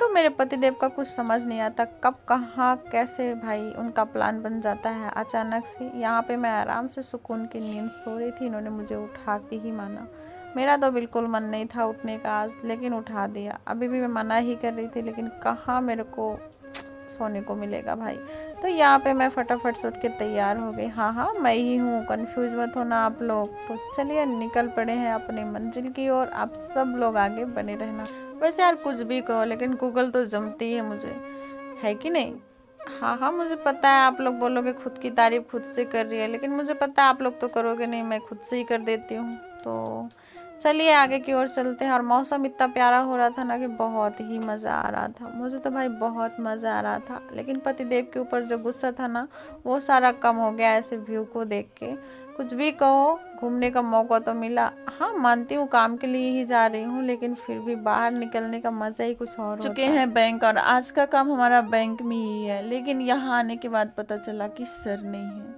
तो मेरे पतिदेव का कुछ समझ नहीं आता, कब कहाँ कैसे भाई उनका प्लान बन जाता है अचानक से। यहाँ पे मैं आराम से सुकून की नींद सो रही थी, इन्होंने मुझे उठा के ही माना। मेरा तो बिल्कुल मन नहीं था उठने का आज, लेकिन उठा दिया। अभी भी मैं मना ही कर रही थी, लेकिन कहाँ मेरे को सोने को मिलेगा भाई। तो यहाँ पे मैं फटाफट से उठ के तैयार हो गई। हाँ हाँ, मैं ही हूँ, कंफ्यूज मत होना आप लोग। तो चलिए निकल पड़े हैं अपने मंजिल की ओर, आप सब लोग आगे बने रहना। वैसे यार कुछ भी कहो, लेकिन गूगल तो जमती है मुझे, है कि नहीं? हाँ हाँ, मुझे पता है आप लोग बोलोगे खुद की तारीफ खुद से कर रही है, लेकिन मुझे पता है आप लोग तो करोगे नहीं, मैं खुद से ही कर देती हूँ। तो चलिए आगे की ओर चलते हैं। और मौसम इतना प्यारा हो रहा था ना कि बहुत ही मज़ा आ रहा था, मुझे तो भाई बहुत मज़ा आ रहा था। लेकिन पतिदेव के ऊपर जो गुस्सा था ना, वो सारा कम हो गया ऐसे व्यू को देख के। कुछ भी कहो, घूमने का मौका तो मिला। हाँ मानती हूँ काम के लिए ही जा रही हूँ, लेकिन फिर भी बाहर निकलने का मज़ा ही कुछ और चुके हैं बैंक, और आज का काम हमारा बैंक में ही है। लेकिन यहाँ आने के बाद पता चला कि सर नहीं है,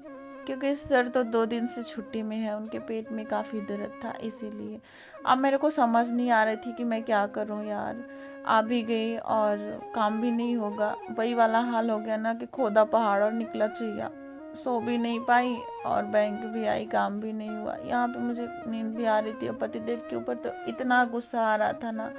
क्योंकि सर तो 2 दिन से छुट्टी में है, उनके पेट में काफ़ी दर्द था इसीलिए। अब मेरे को समझ नहीं आ रही थी कि मैं क्या करूं यार। आ भी गई और काम भी नहीं होगा, वही वाला हाल हो गया ना कि खोदा पहाड़ और निकला चुहिया। सो भी नहीं पाई और बैंक भी आई, काम भी नहीं हुआ। यहाँ पे मुझे नींद भी आ रही थी और पतिदेव के ऊपर तो इतना गुस्सा आ रहा था ना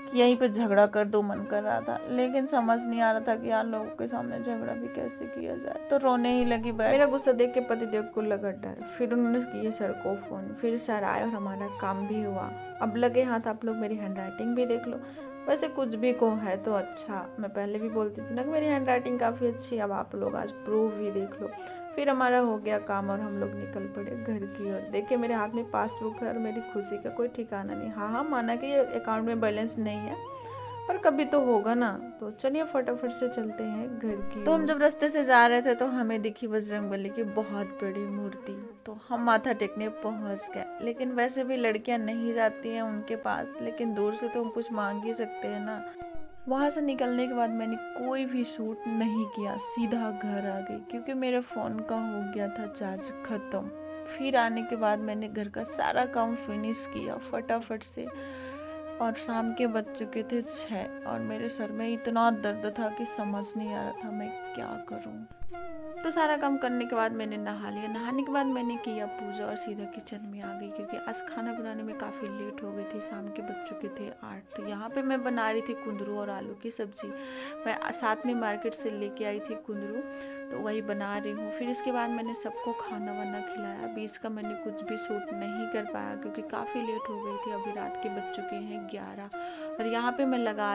कि यहीं पे झगड़ा कर दो मन कर रहा था। लेकिन समझ नहीं आ रहा था कि यार लोगों के सामने झगड़ा भी कैसे किया जाए, तो रोने ही लगी बैठ। मेरा गुस्सा देख के पतिदेव को लगा डर, फिर उन्होंने किया सर को फ़ोन, फिर सर आए और हमारा काम भी हुआ। अब लगे हाथ आप लोग मेरी हैंड राइटिंग भी देख लो। वैसे कुछ भी को है तो अच्छा, मैं पहले भी बोलती थी ना कि मेरी हैंड राइटिंग काफ़ी अच्छी है, अब आप लोग आज प्रूव भी देख लो। फिर हमारा हो गया काम और हम लोग निकल पड़े घर की ओर। देखिए मेरे हाथ में पासबुक है और मेरी खुशी का कोई ठिकाना नहीं। हाँ हाँ, माना कि अकाउंट में बैलेंस नहीं है, पर कभी तो होगा ना। तो चलिए फटाफट से चलते हैं घर की। तो हम जब रास्ते से जा रहे थे तो हमें दिखी बजरंगबली की बहुत बड़ी मूर्ति, तो हम माथा टेकने पहुंच गए। लेकिन वैसे भी लड़कियां नहीं जाती हैं उनके पास, लेकिन दूर से तो हम कुछ मांग ही सकते हैं ना। वहाँ से निकलने के बाद मैंने कोई भी शूट नहीं किया, सीधा घर आ गई, क्योंकि मेरे फ़ोन का हो गया था चार्ज ख़त्म। फिर आने के बाद मैंने घर का सारा काम फिनिश किया फटाफट से, और शाम के बज चुके थे 6 और मेरे सर में इतना दर्द था कि समझ नहीं आ रहा था मैं क्या करूं। तो सारा काम करने के बाद मैंने नहा लिया। नहाने के बाद मैंने किया पूजा और सीधा किचन में आ गई, क्योंकि आज खाना बनाने में काफ़ी लेट हो गई थी, शाम के बज चुके थे 8। तो यहाँ पे मैं बना रही थी कुंदरू और आलू की सब्ज़ी। मैं साथ में मार्केट से लेके आई थी कुंदरू, तो वही बना रही हूँ। फिर इसके बाद मैंने सबको खाना वाना खिलाया। बीच का मैंने कुछ भी शूट नहीं कर पाया क्योंकि काफ़ी लेट हो गई थी, अभी रात के बज चुके हैं 11। और यहाँ पे मैं लगा